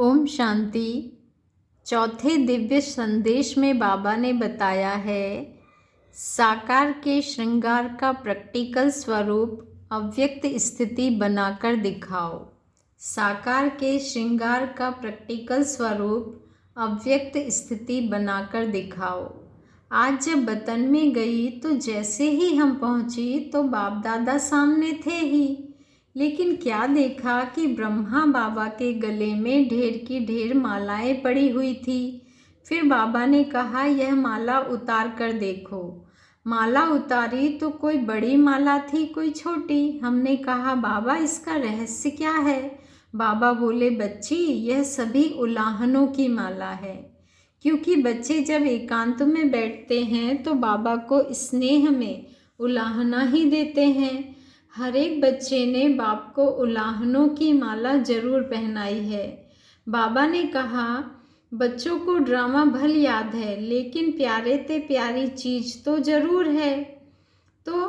ओम शांति। चौथे दिव्य संदेश में बाबा ने बताया है, साकार के श्रृंगार का प्रैक्टिकल स्वरूप अव्यक्त स्थिति बनाकर दिखाओ। साकार के श्रृंगार का प्रैक्टिकल स्वरूप अव्यक्त स्थिति बनाकर दिखाओ। आज जब वतन में गई तो जैसे ही हम पहुंची तो बाप दादा सामने थे ही, लेकिन क्या देखा कि ब्रह्मा बाबा के गले में ढेर की ढेर मालाएं पड़ी हुई थी। फिर बाबा ने कहा, यह माला उतार कर देखो। माला उतारी तो कोई बड़ी माला थी, कोई छोटी। हमने कहा, बाबा इसका रहस्य क्या है? बाबा बोले, बच्ची, यह सभी उलाहनों की माला है, क्योंकि बच्चे जब एकांत में बैठते हैं तो बाबा को स्नेह में उलाहना ही देते हैं। हर एक बच्चे ने बाप को उलाहनों की माला जरूर पहनाई है। बाबा ने कहा, बच्चों को ड्रामा भल याद है, लेकिन प्यारे ते प्यारी चीज़ तो ज़रूर है। तो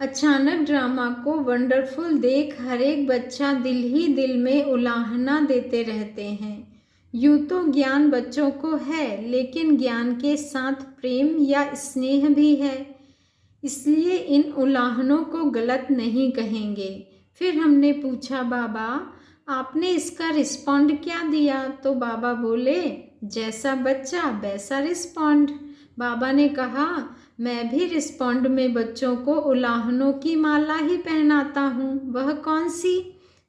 अचानक ड्रामा को वंडरफुल देख हर एक बच्चा दिल ही दिल में उलाहना देते रहते हैं। यूँ तो ज्ञान बच्चों को है, लेकिन ज्ञान के साथ प्रेम या स्नेह भी है, इसलिए इन उलाहनों को गलत नहीं कहेंगे। फिर हमने पूछा, बाबा आपने इसका रिस्पॉन्ड क्या दिया? तो बाबा बोले, जैसा बच्चा वैसा रिस्पॉन्ड। बाबा ने कहा, मैं भी रिस्पॉन्ड में बच्चों को उलाहनों की माला ही पहनाता हूँ। वह कौन सी?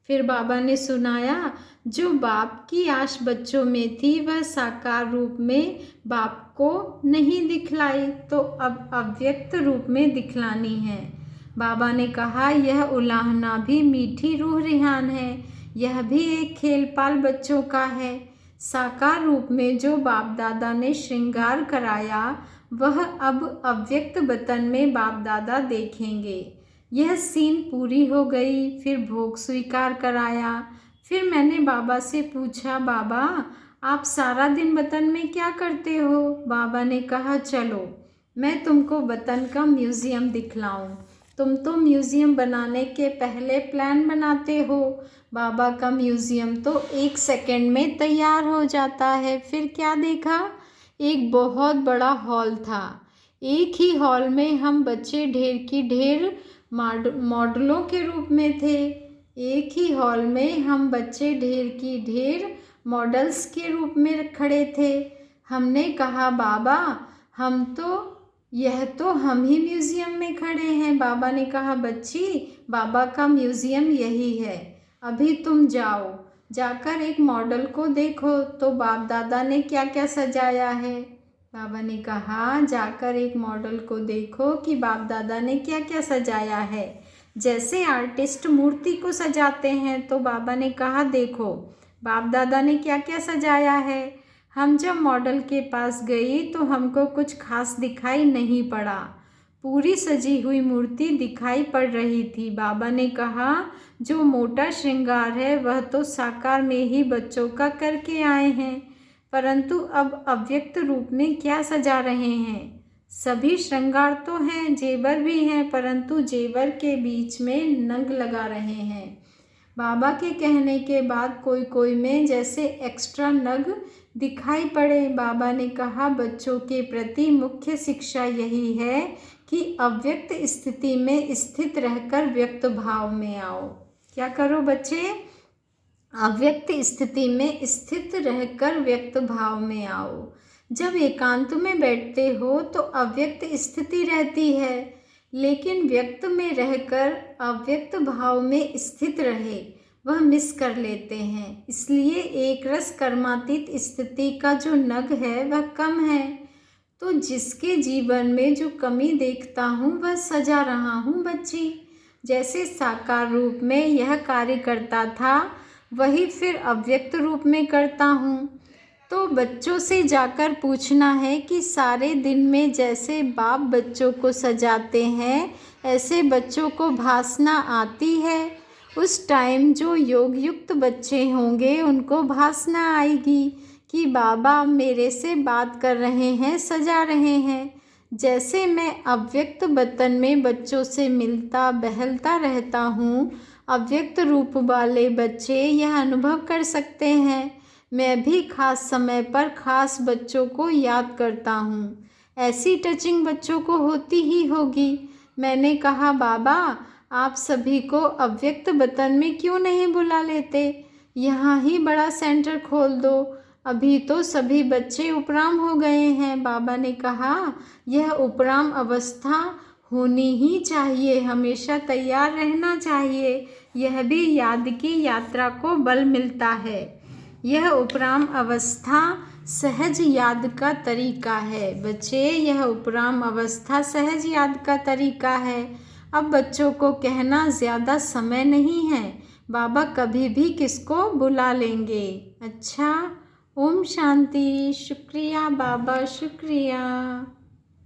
फिर बाबा ने सुनाया, जो बाप की आश बच्चों में थी वह साकार रूप में बाप को नहीं दिखलाई, तो अब अव्यक्त रूप में दिखलानी है। बाबा ने कहा, यह उलाहना भी मीठी रूह रिहान है, यह भी एक खेल पाल बच्चों का है। साकार रूप में जो बाप दादा ने श्रृंगार कराया वह अब अव्यक्त वतन में बाप दादा देखेंगे। यह सीन पूरी हो गई। फिर भोग स्वीकार कराया। फिर मैंने बाबा से पूछा, बाबा आप सारा दिन वतन में क्या करते हो? बाबा ने कहा, चलो मैं तुमको वतन का म्यूज़ियम दिखलाऊं। तुम तो म्यूज़ियम बनाने के पहले प्लान बनाते हो। बाबा का म्यूज़ियम तो 1 सेकंड में तैयार हो जाता है। फिर क्या देखा? एक बहुत बड़ा हॉल था। एक ही हॉल में हम बच्चे ढेर की ढेर मॉडलों के रूप में थे। एक ही हॉल में हम बच्चे ढेर की ढेर मॉडल्स के रूप में खड़े थे। हमने कहा, बाबा यह तो हम ही म्यूज़ियम में खड़े हैं। बाबा ने कहा, बच्ची, बाबा का म्यूज़ियम यही है। अभी तुम जाओ, जाकर एक मॉडल को देखो तो बाप दादा ने क्या क्या सजाया है। बाबा ने कहा, जाकर एक मॉडल को देखो कि बाप दादा ने क्या क्या सजाया है। जैसे आर्टिस्ट मूर्ति को सजाते हैं, तो बाबा ने कहा, देखो बाप दादा ने क्या क्या सजाया है। हम जब मॉडल के पास गई तो हमको कुछ खास दिखाई नहीं पड़ा। पूरी सजी हुई मूर्ति दिखाई पड़ रही थी। बाबा ने कहा, जो मोटा श्रृंगार है वह तो साकार में ही बच्चों का करके आए हैं, परंतु अब अव्यक्त रूप में क्या सजा रहे हैं? सभी श्रृंगार तो हैं, जेवर भी हैं, परंतु जेवर के बीच में नग लगा रहे हैं। बाबा के कहने के बाद कोई कोई में जैसे एक्स्ट्रा नग दिखाई पड़े। बाबा ने कहा, बच्चों के प्रति मुख्य शिक्षा यही है कि अव्यक्त स्थिति में स्थित रहकर व्यक्त भाव में आओ। क्या करो बच्चे? अव्यक्त स्थिति में स्थित रहकर व्यक्त भाव में आओ। जब एकांत में बैठते हो तो अव्यक्त स्थिति रहती है, लेकिन व्यक्त में रहकर अव्यक्त भाव में स्थित रहे वह मिस कर लेते हैं। इसलिए एक रस कर्मातीत स्थिति का जो नग है वह कम है। तो जिसके जीवन में जो कमी देखता हूँ वह सजा रहा हूँ बच्ची। जैसे साकार रूप में यह कार्य करता था वही फिर अव्यक्त रूप में करता हूँ। तो बच्चों से जाकर पूछना है कि सारे दिन में जैसे बाप बच्चों को सजाते हैं ऐसे बच्चों को भासना आती है। उस टाइम जो योग युक्त बच्चे होंगे उनको भासना आएगी कि बाबा मेरे से बात कर रहे हैं, सजा रहे हैं। जैसे मैं अव्यक्त वतन में बच्चों से मिलता बहलता रहता हूँ, अव्यक्त रूप वाले बच्चे यह अनुभव कर सकते हैं। मैं भी खास समय पर खास बच्चों को याद करता हूँ। ऐसी टचिंग बच्चों को होती ही होगी। मैंने कहा, बाबा आप सभी को अव्यक्त वतन में क्यों नहीं बुला लेते? यहाँ ही बड़ा सेंटर खोल दो। अभी तो सभी बच्चे उपराम हो गए हैं। बाबा ने कहा, यह उपराम अवस्था होनी ही चाहिए, हमेशा तैयार रहना चाहिए। यह भी याद की यात्रा को बल मिलता है। यह उपराम अवस्था सहज याद का तरीका है। बच्चे, यह उपराम अवस्था सहज याद का तरीका है। अब बच्चों को कहना ज़्यादा समय नहीं है, बाबा कभी भी किसको बुला लेंगे। अच्छा, ओम शांति। शुक्रिया बाबा, शुक्रिया।